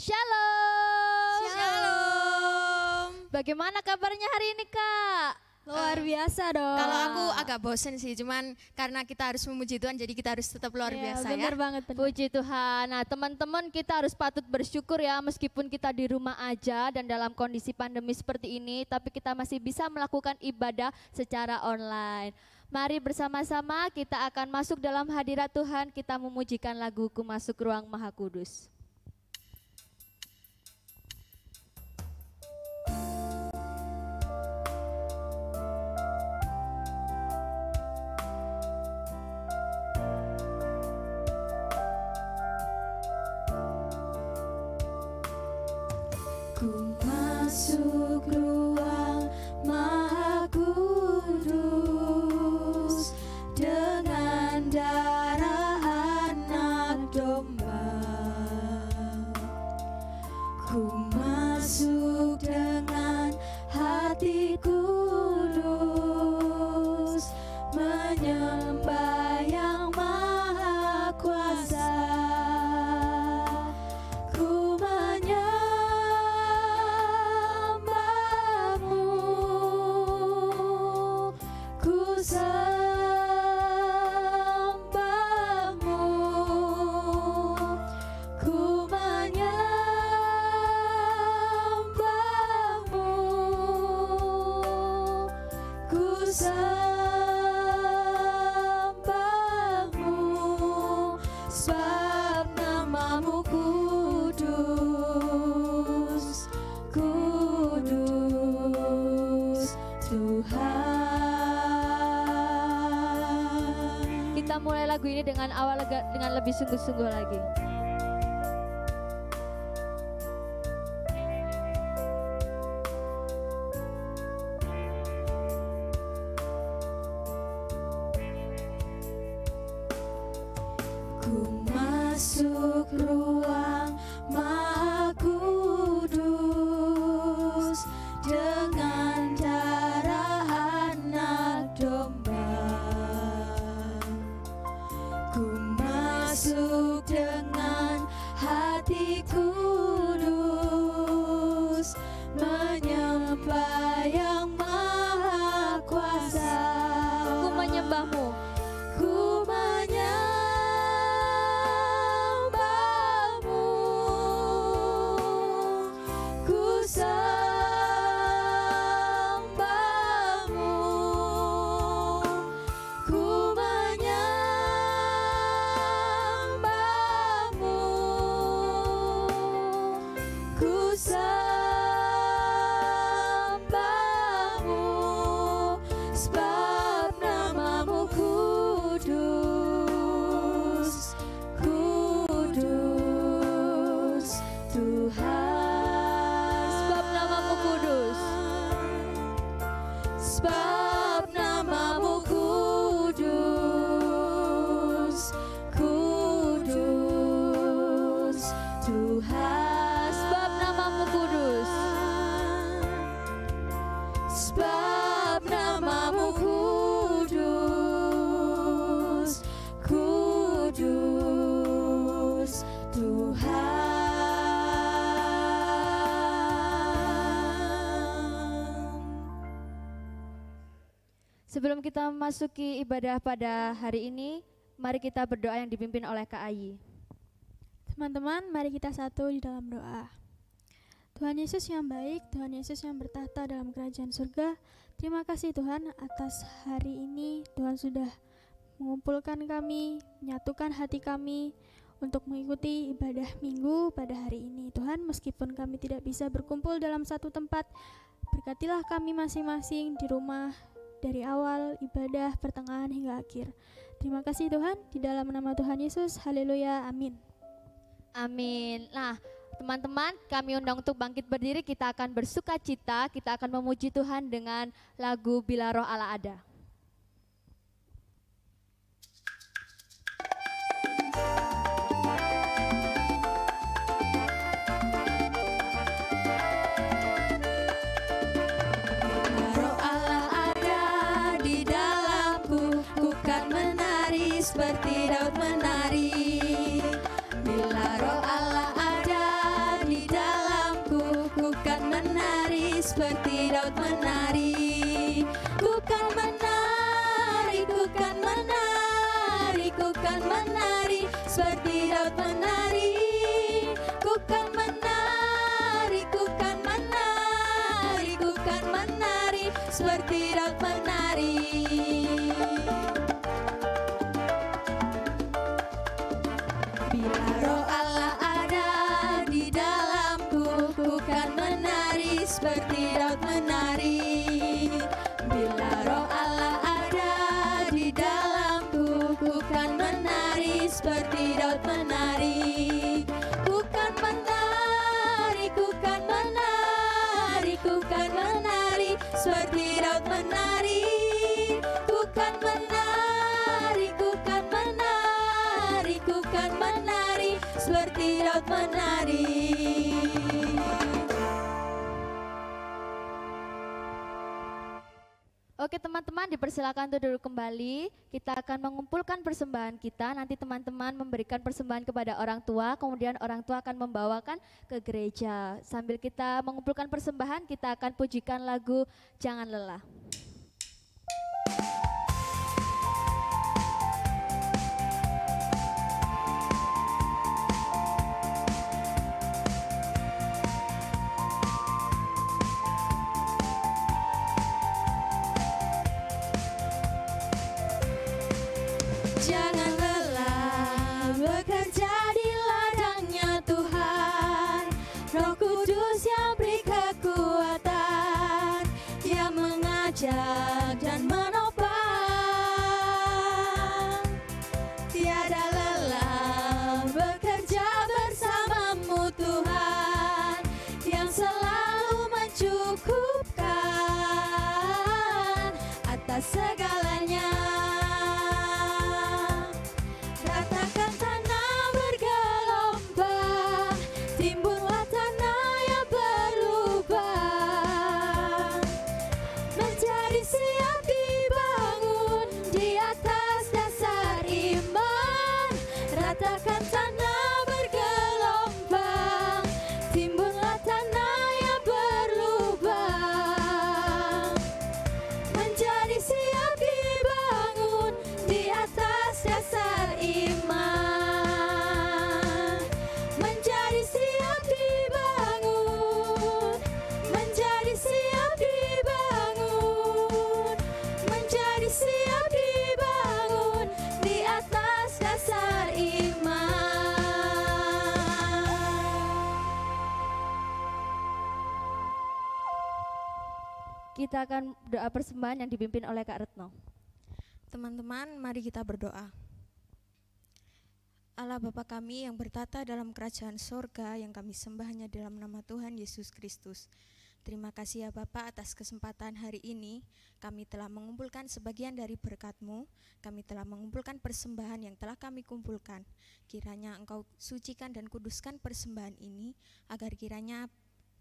Shalom. Shalom. Bagaimana kabarnya hari ini, Kak? Luar biasa dong. Kalau aku agak bosen sih, cuman karena kita harus memuji Tuhan, jadi kita harus tetap luar biasa bener ya. banget. Bener. Puji Tuhan. Nah, teman-teman, kita harus patut bersyukur ya, meskipun kita di rumah aja dan dalam kondisi pandemi seperti ini, tapi kita masih bisa melakukan ibadah secara online. Mari bersama-sama kita akan masuk dalam hadirat Tuhan, kita memujikan lagu Ku Masuk Ruang Maha Kudus. Ku masuk ruang Maha Kudus dengan darah anak domba. Ku masuk dengan hati kudus menyembah yang Maha Kuasa. Ku menyembahmu, ku sembahmu, ku menyembahmu, ku sembahmu, sebab namamu kudus, kudus Tuhan. Kita mulai lagu ini dengan dengan lebih sungguh-sungguh lagi. Ku masuk ruang Maha Kudus dengan darah anak domba. Ku masuk dengan hati kudus menyembah yang Maha Kuasa. Ku menyembahmu. Ku menyembahmu, ku sembahmu, ku menyembahmu, ku sembahmu, sebab namamu kudus, kudus Tuhan. Sebab namamu kudus. Sebab namamu kudus, kudus Tuhan. Sebab namamu kudus. Sebab namamu kudus, kudus Tuhan. Sebelum kita memasuki ibadah pada hari ini, mari kita berdoa yang dipimpin oleh Kak Ayi. Teman-teman, mari kita satu di dalam doa. Tuhan Yesus yang baik, Tuhan Yesus yang bertahta dalam kerajaan surga, terima kasih Tuhan atas hari ini. Tuhan sudah mengumpulkan kami, menyatukan hati kami untuk mengikuti ibadah minggu pada hari ini. Tuhan, meskipun kami tidak bisa berkumpul dalam satu tempat, berkatilah kami masing-masing di rumah dari awal ibadah, pertengahan hingga akhir. Terima kasih Tuhan, di dalam nama Tuhan Yesus, haleluya, amin. Amin. Nah, teman-teman, kami undang untuk bangkit berdiri, kita akan bersuka cita, kita akan memuji Tuhan dengan lagu Bila Roh Allah Ada. Roh Allah ada di dalamku, ku kan menari seperti Daud menari. Bila Roh Allah ada di menari. Ku kan menari, ku kan menari, ku kan menari seperti Daud menari. Ku kan menari, ku kan menari, ku kan menari seperti Daud menari. Bila Roh Allah ada di dalamku, ku kan menari seperti Daud menari. Bila Roh Allah ada di dalamku, ku kan menari seperti Daud menari. Ku kan menari, ku kan menari, ku kan menari seperti Daud menari. Ku kan menari, ku kan menari, ku kan menari seperti Daud menari. Oke teman-teman, dipersilakan untuk duduk kembali. Kita akan mengumpulkan persembahan kita. Nanti teman-teman memberikan persembahan kepada orang tua, kemudian orang tua akan membawakan ke gereja. Sambil kita mengumpulkan persembahan, kita akan pujikan lagu Jangan Lelah. Jangan lelah bekerja di ladangnya Tuhan. Roh Kudus yang beri kekuatan, yang mengajak dan menopang. Tiada lelah bekerja bersamamu Tuhan, yang selalu mencukupkan atas segalanya. Ratakan tanah bergelombang, timbunlah tanah yang berlubang, menjadi siap dibangun di atas dasar iman. Ratakan tanah bergelombang, timbunlah tanah yang berlubang, menjadi siap dibangun di atas dasar iman. Menjadi siap dibangun, menjadi siap dibangun, menjadi siap dibangun di atas dasar iman. Kita akan doa persembahan yang dipimpin oleh Kak Retno. Teman-teman, mari kita berdoa. Allah Bapa kami yang bertata dalam kerajaan sorga, yang kami sembah hanya dalam nama Tuhan Yesus Kristus. Terima kasih ya Bapa atas kesempatan hari ini. Kami telah mengumpulkan sebagian dari berkat-Mu. Kami telah mengumpulkan persembahan yang telah kami kumpulkan. Kiranya Engkau sucikan dan kuduskan persembahan ini, agar kiranya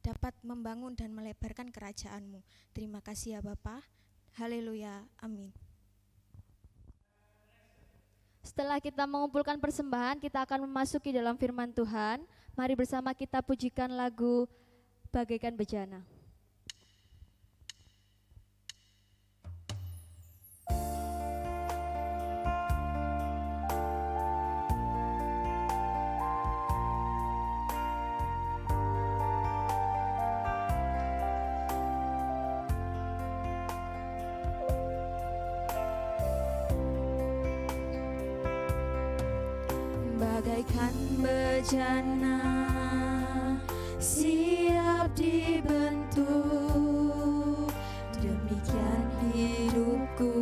dapat membangun dan melebarkan kerajaan-Mu. Terima kasih ya Bapa. Haleluya. Amin. Setelah kita mengumpulkan persembahan, kita akan memasuki dalam firman Tuhan. Mari bersama kita pujikan lagu Bagaikan Bejana. Bagaikan bejana siap dibentuk, demikian hidupku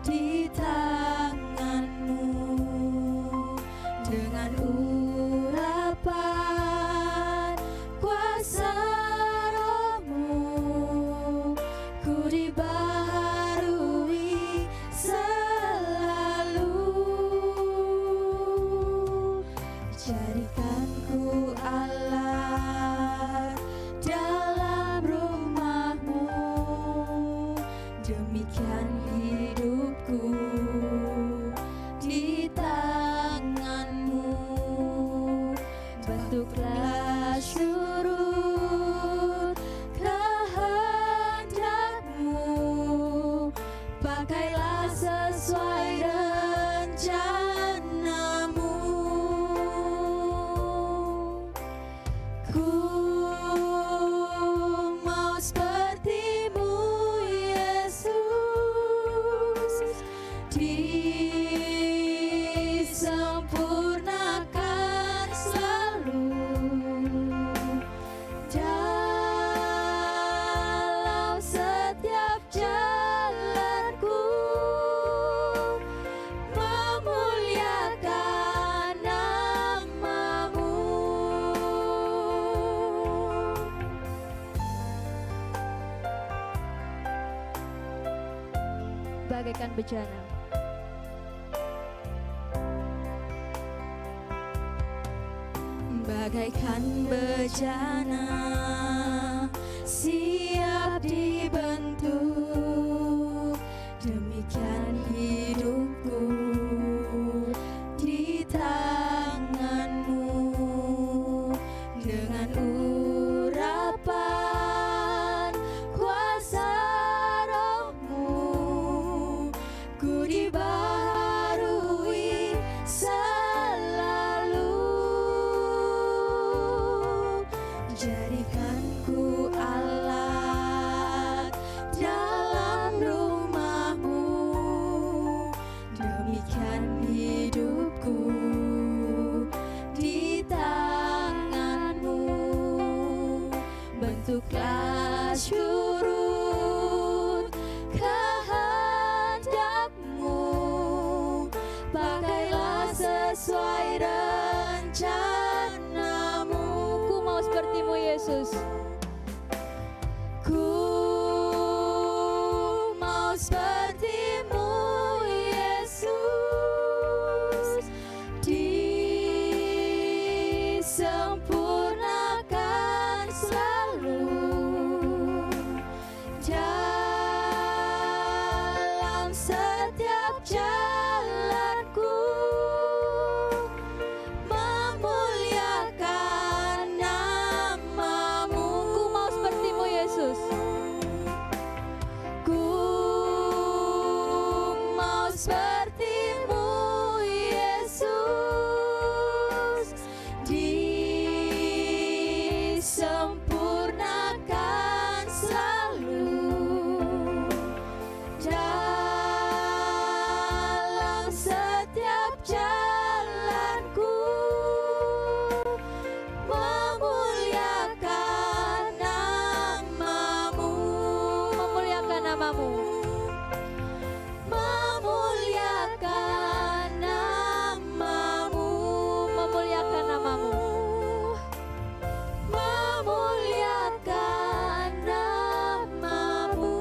di tangan-Mu. Dengan urapan kuasa Roh-Mu, ku dibaharui selalu. Jadikan ku alat dalam rumah-Mu, demikian hidupku di tangan-Mu. Bentuklah syurut kehendak-Mu bagaikan bejana. Bagaikan bejana siap dibentuk, demikian hidupku di tanganmu. Dengan urapan kuasa rohmu, ku dibaharui selalu. Jadikanku alat dalam rumahmu, demikian hidupku di tanganmu. Bentuklah syurut kehendakmu, pakailah sesuai rencanamu. Ku mau sepertimu Yesus. Ku mau sepertimu Yesus, disempurnakan selalu dalam setiap jalanku, memuliakan namamu. Ku mau sepertimu Yesus. Ku mau sepertimu Yesus, disempurnakan selalu dalam setiap jalanku, memuliakan namamu. Memuliakan namamu. Memuliakan namamu. Memuliakan namamu. Memuliakan namamu.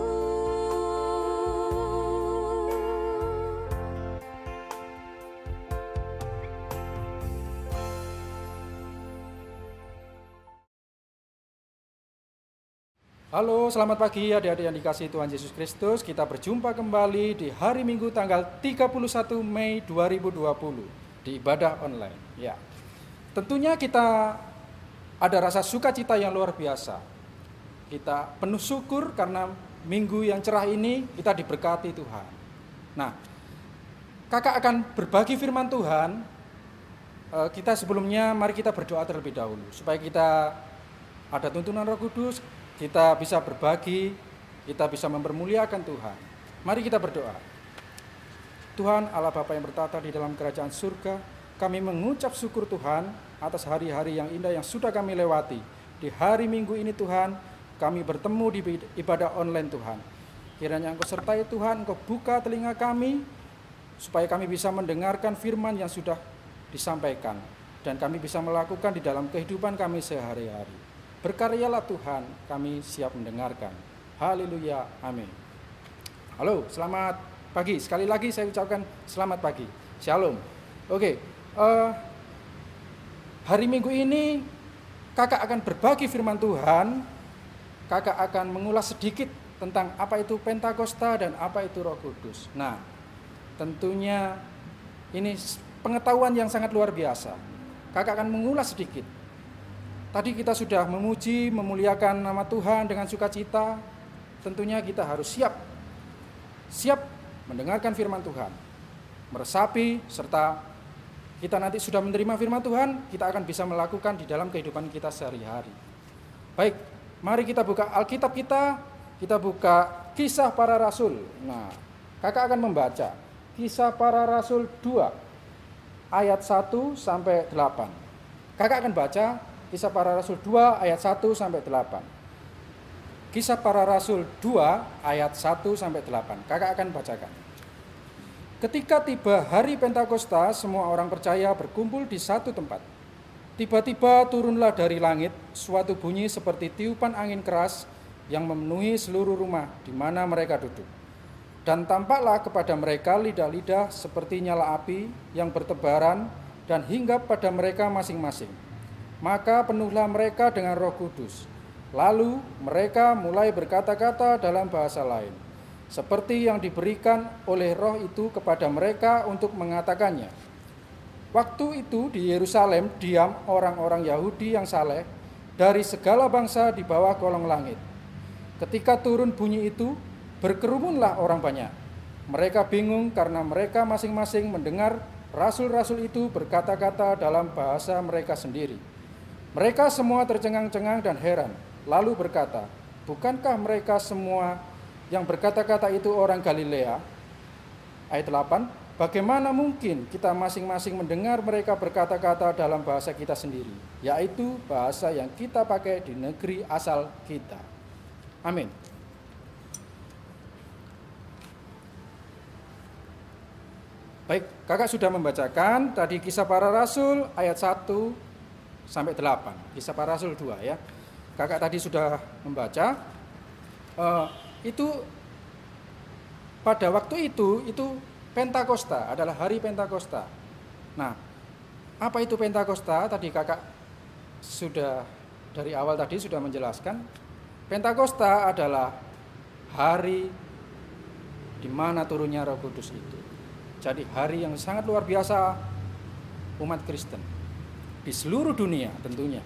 Halo, selamat pagi adik-adik yang dikasihi Tuhan Yesus Kristus. Kita berjumpa kembali di hari Minggu tanggal 31 Mei 2020 di ibadah online. Ya, tentunya kita ada rasa sukacita yang luar biasa. Kita penuh syukur karena minggu yang cerah ini kita diberkati Tuhan. Nah, kakak akan berbagi firman Tuhan. Kita sebelumnya mari kita berdoa terlebih dahulu supaya kita ada tuntunan Roh Kudus, kita bisa berbagi, kita bisa mempermuliakan Tuhan. Mari kita berdoa. Tuhan Allah Bapa yang bertata di dalam kerajaan surga, kami mengucap syukur Tuhan atas hari-hari yang indah yang sudah kami lewati. Di hari Minggu ini Tuhan, kami bertemu di ibadah online Tuhan. Kiranya Engkau sertai Tuhan, Engkau buka telinga kami, supaya kami bisa mendengarkan firman yang sudah disampaikan, dan kami bisa melakukan di dalam kehidupan kami sehari-hari. Berkaryalah Tuhan, kami siap mendengarkan. Haleluya, amin. Halo, selamat pagi. Sekali lagi saya ucapkan selamat pagi. Shalom. Oke, hari Minggu ini kakak akan berbagi firman Tuhan. Kakak akan mengulas sedikit tentang apa itu Pentakosta dan apa itu Roh Kudus. Nah, tentunya ini pengetahuan yang sangat luar biasa. Kakak akan mengulas sedikit. Tadi kita sudah memuji, memuliakan nama Tuhan dengan sukacita. Tentunya kita harus siap mendengarkan firman Tuhan, meresapi, serta kita nanti sudah menerima firman Tuhan, kita akan bisa melakukan di dalam kehidupan kita sehari-hari. Baik, mari kita buka Alkitab kita buka Kisah Para Rasul. Nah, kakak akan membaca Kisah Para Rasul 2 ayat 1 sampai 8. Kakak akan baca Kisah Para Rasul 2 ayat 1 sampai 8. Kisah Para Rasul 2 ayat 1 sampai 8. Kakak akan bacakan. Ketika tiba hari Pentakosta, semua orang percaya berkumpul di satu tempat. Tiba-tiba turunlah dari langit suatu bunyi seperti tiupan angin keras yang memenuhi seluruh rumah di mana mereka duduk. Dan tampaklah kepada mereka lidah-lidah seperti nyala api yang bertebaran dan hinggap pada mereka masing-masing. Maka penuhlah mereka dengan Roh Kudus. Lalu mereka mulai berkata-kata dalam bahasa lain, seperti yang diberikan oleh Roh itu kepada mereka untuk mengatakannya. Waktu itu di Yerusalem diam orang-orang Yahudi yang saleh dari segala bangsa di bawah kolong langit. Ketika turun bunyi itu, berkerumunlah orang banyak. Mereka bingung karena mereka masing-masing mendengar rasul-rasul itu berkata-kata dalam bahasa mereka sendiri. Mereka semua tercengang-cengang dan heran, lalu berkata, bukankah mereka semua yang berkata-kata itu orang Galilea? Ayat 8, bagaimana mungkin kita masing-masing mendengar mereka berkata-kata dalam bahasa kita sendiri, yaitu bahasa yang kita pakai di negeri asal kita. Amin. Baik, kakak sudah membacakan tadi Kisah Para Rasul ayat 1 sampai 8. Kisah Para Rasul 2 ya. Kakak tadi sudah membaca. Itu pada waktu itu Pentakosta, adalah hari Pentakosta. Nah, apa itu Pentakosta? Tadi kakak sudah dari awal tadi sudah menjelaskan. Pentakosta adalah hari di mana turunnya Roh Kudus itu. Jadi hari yang sangat luar biasa umat Kristen di seluruh dunia tentunya.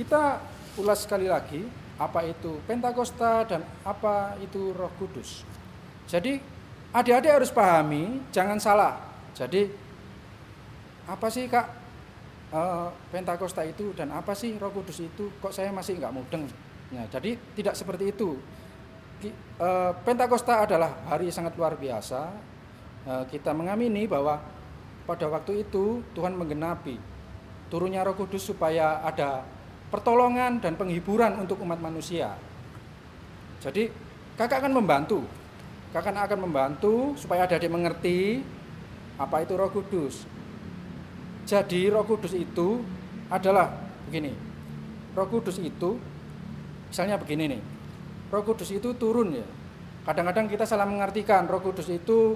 Kita ulas sekali lagi apa itu Pentakosta dan apa itu Roh Kudus. Jadi adik-adik harus pahami, jangan salah. Jadi apa sih kak Pentakosta itu dan apa sih Roh Kudus itu? Kok saya masih nggak mudeng? Nah, jadi tidak seperti itu. Pentakosta adalah hari sangat luar biasa. Kita mengamini bahwa pada waktu itu Tuhan menggenapi turunnya Roh Kudus supaya ada pertolongan dan penghiburan untuk umat manusia. Jadi kakak akan membantu supaya adik-adik mengerti apa itu Roh Kudus. Jadi Roh Kudus itu adalah begini. Roh Kudus itu misalnya begini nih. Roh Kudus itu turun ya. Kadang-kadang kita salah mengartikan Roh Kudus itu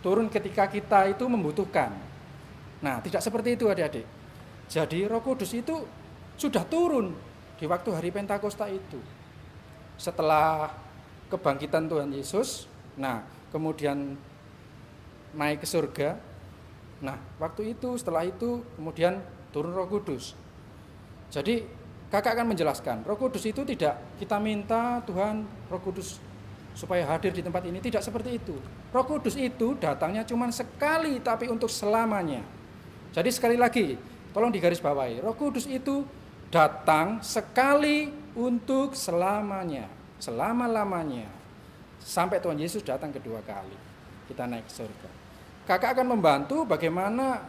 turun ketika kita itu membutuhkan. Nah, tidak seperti itu adik-adik. Jadi Roh Kudus itu sudah turun di waktu hari Pentakosta itu. Setelah kebangkitan Tuhan Yesus, nah kemudian naik ke surga. Nah, waktu itu setelah itu kemudian turun Roh Kudus. Jadi kakak akan menjelaskan, Roh Kudus itu tidak kita minta Tuhan Roh Kudus supaya hadir di tempat ini, tidak seperti itu. Roh Kudus itu datangnya cuma sekali tapi untuk selamanya. Jadi sekali lagi, tolong digarisbawahi, Roh Kudus itu datang sekali untuk selamanya, selama-lamanya. Sampai Tuhan Yesus datang kedua kali, kita naik ke surga. Kakak akan membantu bagaimana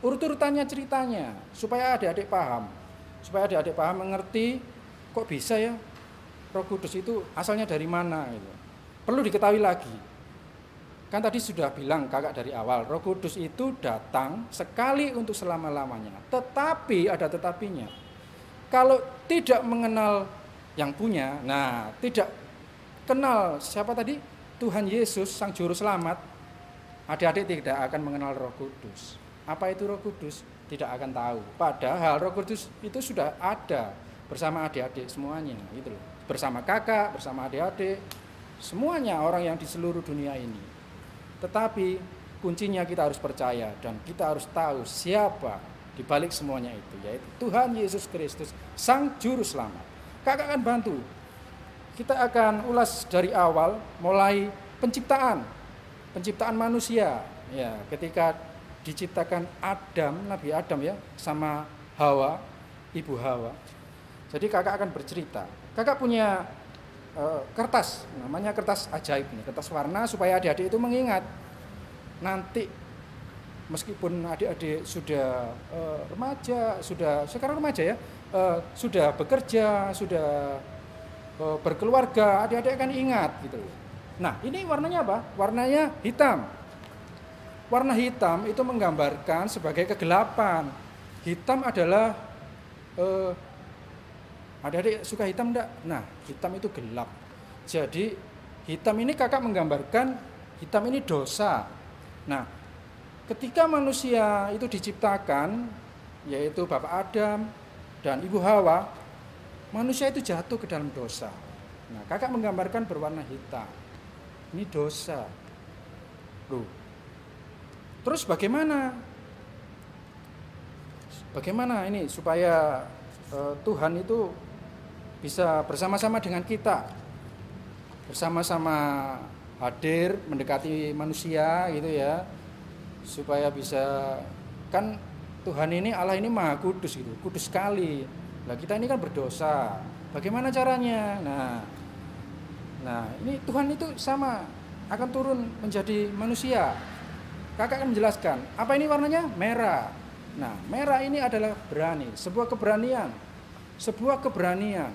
urut-urutannya ceritanya, supaya adik-adik paham. Supaya adik-adik paham, mengerti, kok bisa ya Roh Kudus itu asalnya dari mana gitu. Perlu diketahui lagi. Kan tadi sudah bilang kakak dari awal, Roh Kudus itu datang sekali untuk selama-lamanya. Tetapi ada tetapinya. Kalau tidak mengenal yang punya, nah tidak kenal siapa tadi? Tuhan Yesus Sang Juru Selamat, adik-adik tidak akan mengenal Roh Kudus. Apa itu Roh Kudus? Tidak akan tahu. Padahal Roh Kudus itu sudah ada bersama adik-adik semuanya, gitu loh. Bersama kakak, bersama adik-adik, semuanya orang yang di seluruh dunia ini. Tetapi kuncinya kita harus percaya dan kita harus tahu siapa di balik semuanya itu, yaitu Tuhan Yesus Kristus, Sang Juru Selamat. Kakak akan bantu. Kita akan ulas dari awal, mulai penciptaan manusia. Ya, ketika diciptakan Nabi Adam ya, sama Hawa, Ibu Hawa. Jadi kakak akan bercerita. Kakak punya kertas, namanya kertas ajaib nih, kertas warna supaya adik-adik itu mengingat. Nanti meskipun adik-adik sudah remaja, sekarang remaja ya, sudah bekerja, sudah berkeluarga, adik-adik akan ingat gitu. Nah, ini warnanya apa? Warnanya hitam. Warna hitam itu menggambarkan sebagai kegelapan. Hitam adalah Adik-adik suka hitam enggak? Nah, hitam itu gelap. Jadi hitam ini kakak menggambarkan hitam ini dosa. Nah, ketika manusia itu diciptakan, yaitu Bapak Adam dan Ibu Hawa, manusia itu jatuh ke dalam dosa. Nah, kakak menggambarkan berwarna hitam. Ini dosa. Loh. Terus bagaimana? Bagaimana ini supaya Tuhan itu bisa bersama-sama dengan kita, bersama-sama hadir mendekati manusia gitu ya, supaya bisa, kan Tuhan ini, Allah ini maha kudus gitu, kudus sekali. Nah kita ini kan berdosa, bagaimana caranya? Nah ini Tuhan itu sama akan turun menjadi manusia. Kakak akan menjelaskan, apa ini warnanya? Merah. Nah merah ini adalah berani, sebuah keberanian,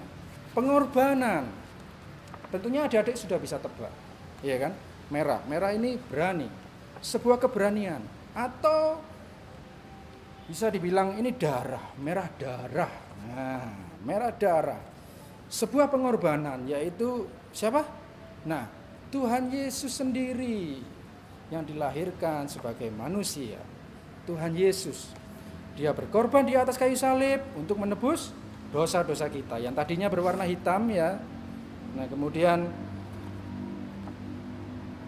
pengorbanan. Tentunya adik-adik sudah bisa tebak, ya kan? Merah ini berani, sebuah keberanian, atau bisa dibilang ini darah, merah darah. Nah, merah darah, sebuah pengorbanan, yaitu siapa? Nah, Tuhan Yesus sendiri yang dilahirkan sebagai manusia. Tuhan Yesus, dia berkorban di atas kayu salib untuk menebus dosa-dosa kita yang tadinya berwarna hitam ya. Nah kemudian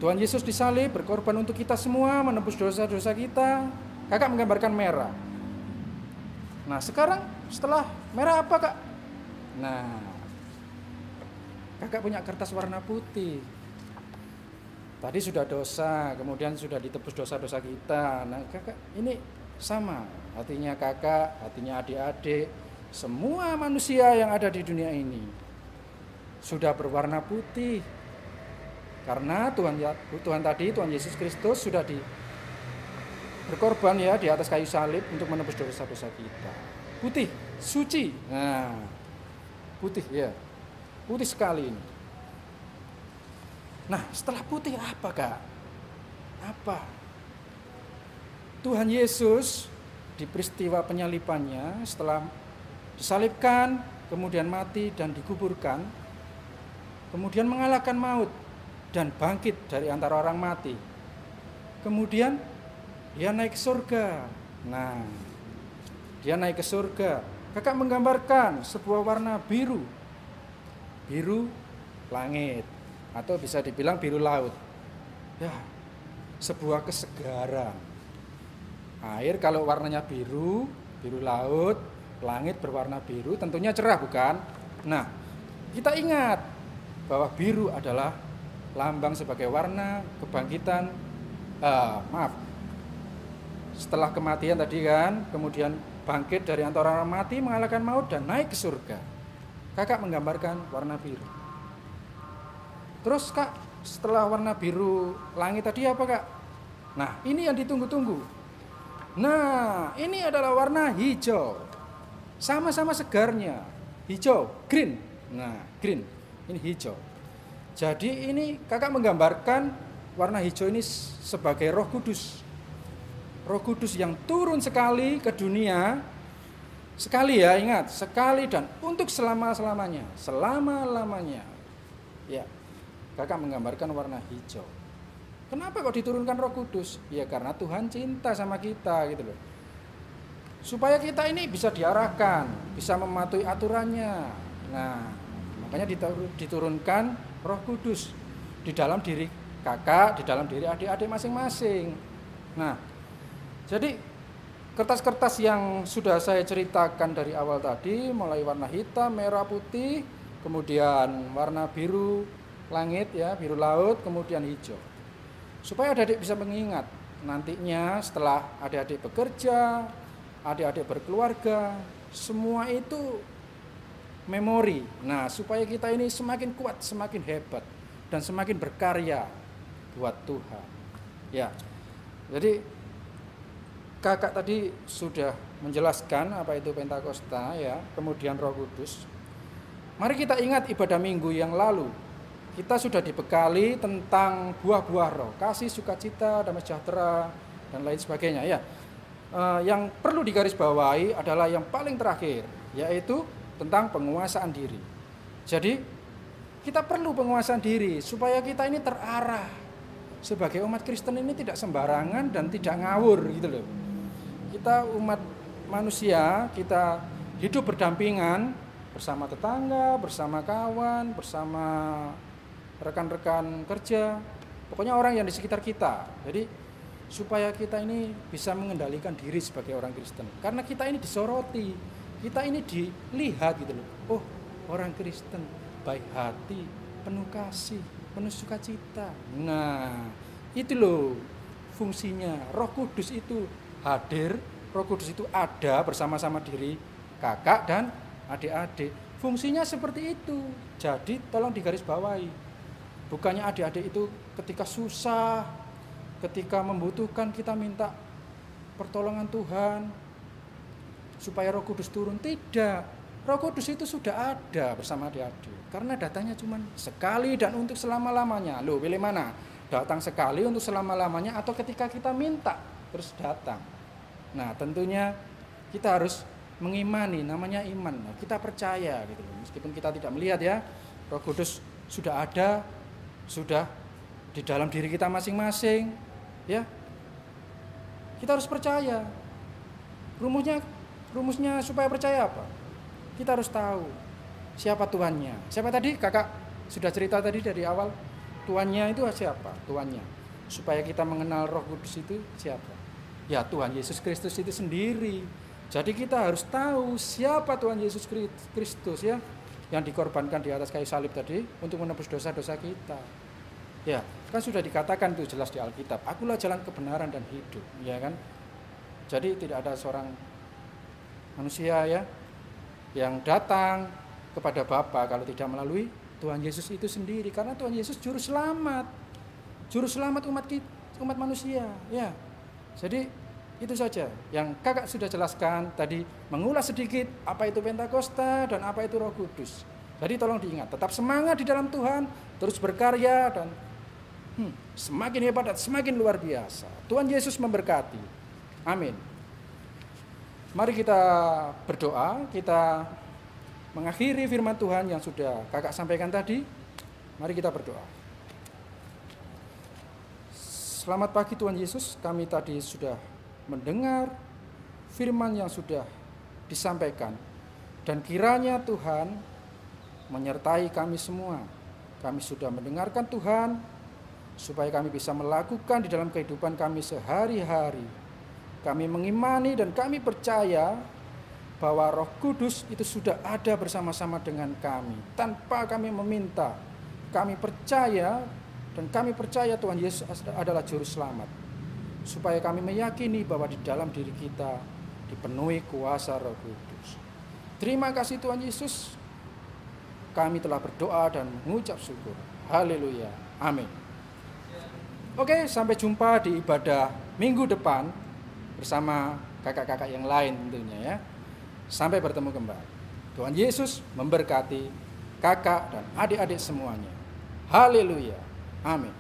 Tuhan Yesus disalib, berkorban untuk kita semua, menebus dosa-dosa kita. Kakak menggambarkan merah. Nah sekarang setelah merah apa kak? Nah kakak punya kertas warna putih. Tadi sudah dosa, kemudian sudah ditebus dosa-dosa kita. Nah kakak ini sama, hatinya kakak, hatinya adik-adik, semua manusia yang ada di dunia ini sudah berwarna putih. Karena Tuhan Yesus Kristus sudah berkorban ya di atas kayu salib untuk menebus dosa-dosa kita. Putih, suci. Nah, putih ya. Putih sekali ini. Nah, setelah putih apa, Kak? Apa? Tuhan Yesus di peristiwa penyalibannya setelah disalibkan, kemudian mati dan dikuburkan, kemudian mengalahkan maut dan bangkit dari antara orang mati. Kemudian dia naik ke surga. Nah, dia naik ke surga. Kakak menggambarkan sebuah warna biru. Biru langit atau bisa dibilang biru laut. Ya, sebuah kesegaran. Air kalau warnanya biru, biru laut, langit berwarna biru, tentunya cerah bukan? Nah, kita ingat bahwa biru adalah lambang sebagai warna kebangkitan, setelah kematian tadi kan, kemudian bangkit dari antara orang mati, mengalahkan maut dan naik ke surga. Kakak menggambarkan warna biru. Terus kak, setelah warna biru langit tadi apa kak? Nah ini yang ditunggu-tunggu. Nah ini adalah warna hijau, sama-sama segarnya, hijau, green. Nah green, ini hijau. Jadi ini kakak menggambarkan warna hijau ini sebagai Roh Kudus. Roh Kudus yang turun sekali ke dunia. Sekali ya, ingat, sekali dan untuk selama-lamanya. Selama-lamanya. Ya, kakak menggambarkan warna hijau. Kenapa kok diturunkan Roh Kudus? Ya karena Tuhan cinta sama kita gitu loh. Supaya kita ini bisa diarahkan, bisa mematuhi aturannya. Nah, makanya diturunkan Roh Kudus di dalam diri kakak, di dalam diri adik-adik masing-masing. Nah, jadi kertas-kertas yang sudah saya ceritakan dari awal tadi, mulai warna hitam, merah, putih, kemudian warna biru langit ya, biru laut, kemudian hijau. Supaya adik-adik bisa mengingat nantinya setelah adik-adik bekerja, adik-adik berkeluarga, semua itu memori. Nah, supaya kita ini semakin kuat, semakin hebat dan semakin berkarya buat Tuhan. Ya. Jadi kakak tadi sudah menjelaskan apa itu Pentakosta ya, kemudian Roh Kudus. Mari kita ingat ibadah minggu yang lalu. Kita sudah dibekali tentang buah-buah roh, kasih, sukacita, damai sejahtera dan lain sebagainya ya. Yang perlu digarisbawahi adalah yang paling terakhir, yaitu tentang penguasaan diri. Jadi kita perlu penguasaan diri supaya kita ini terarah. Sebagai umat Kristen ini tidak sembarangan dan tidak ngawur gitu loh. Kita umat manusia, kita hidup berdampingan bersama tetangga, bersama kawan, bersama rekan-rekan kerja, pokoknya orang yang di sekitar kita. Jadi supaya kita ini bisa mengendalikan diri sebagai orang Kristen. Karena kita ini disoroti, kita ini dilihat gitu loh. Oh, orang Kristen baik hati, penuh kasih, penuh sukacita. Nah, itu loh fungsinya. Roh Kudus itu hadir, Roh Kudus itu ada bersama-sama diri kakak dan adik-adik. Fungsinya seperti itu. Jadi tolong digarisbawahi. Bukannya adik-adik itu ketika susah, ketika membutuhkan kita minta pertolongan Tuhan supaya Roh Kudus turun. Tidak. Roh Kudus itu sudah ada bersama adik-adik. Karena datangnya cuma sekali dan untuk selama-lamanya. Loh, pilih mana? Datang sekali untuk selama-lamanya atau ketika kita minta terus datang. Nah, tentunya kita harus mengimani, namanya iman. Nah, kita percaya gitu. Meskipun kita tidak melihat ya, Roh Kudus sudah ada, sudah di dalam diri kita masing-masing, ya. Kita harus percaya. Rumusnya supaya percaya apa? Kita harus tahu siapa Tuhannya. Siapa tadi? Kakak sudah cerita tadi dari awal. Tuhannya itu siapa? Tuhannya. Supaya kita mengenal Roh Kudus itu siapa? Ya, Tuhan Yesus Kristus itu sendiri. Jadi kita harus tahu siapa Tuhan Yesus Kristus ya, yang dikorbankan di atas kayu salib tadi untuk menebus dosa-dosa kita. Ya, kan sudah dikatakan itu jelas di Alkitab. Akulah jalan kebenaran dan hidup, ya kan? Jadi tidak ada seorang manusia ya yang datang kepada Bapa kalau tidak melalui Tuhan Yesus itu sendiri. Karena Tuhan Yesus juru selamat umat manusia. Ya, jadi itu saja yang kakak sudah jelaskan tadi, mengulas sedikit apa itu Pentakosta dan apa itu Roh Kudus. Jadi tolong diingat, tetap semangat di dalam Tuhan, terus berkarya dan semakin hebat dan semakin luar biasa. Tuhan Yesus memberkati. Amin. Mari kita berdoa, kita mengakhiri firman Tuhan yang sudah kakak sampaikan tadi. Mari kita berdoa. Selamat pagi Tuhan Yesus, kami tadi sudah mendengar firman yang sudah disampaikan, dan kiranya Tuhan menyertai kami semua. Kami sudah mendengarkan Tuhan supaya kami bisa melakukan di dalam kehidupan kami sehari-hari. Kami mengimani dan kami percaya bahwa Roh Kudus itu sudah ada bersama-sama dengan kami tanpa kami meminta. Kami percaya dan kami percaya Tuhan Yesus adalah juru selamat, supaya kami meyakini bahwa di dalam diri kita dipenuhi kuasa Roh Kudus. Terima kasih Tuhan Yesus. Kami telah berdoa dan mengucap syukur. Haleluya. Amin. Oke, sampai jumpa di ibadah minggu depan bersama kakak-kakak yang lain tentunya ya. Sampai bertemu kembali. Tuhan Yesus memberkati kakak dan adik-adik semuanya. Haleluya. Amin.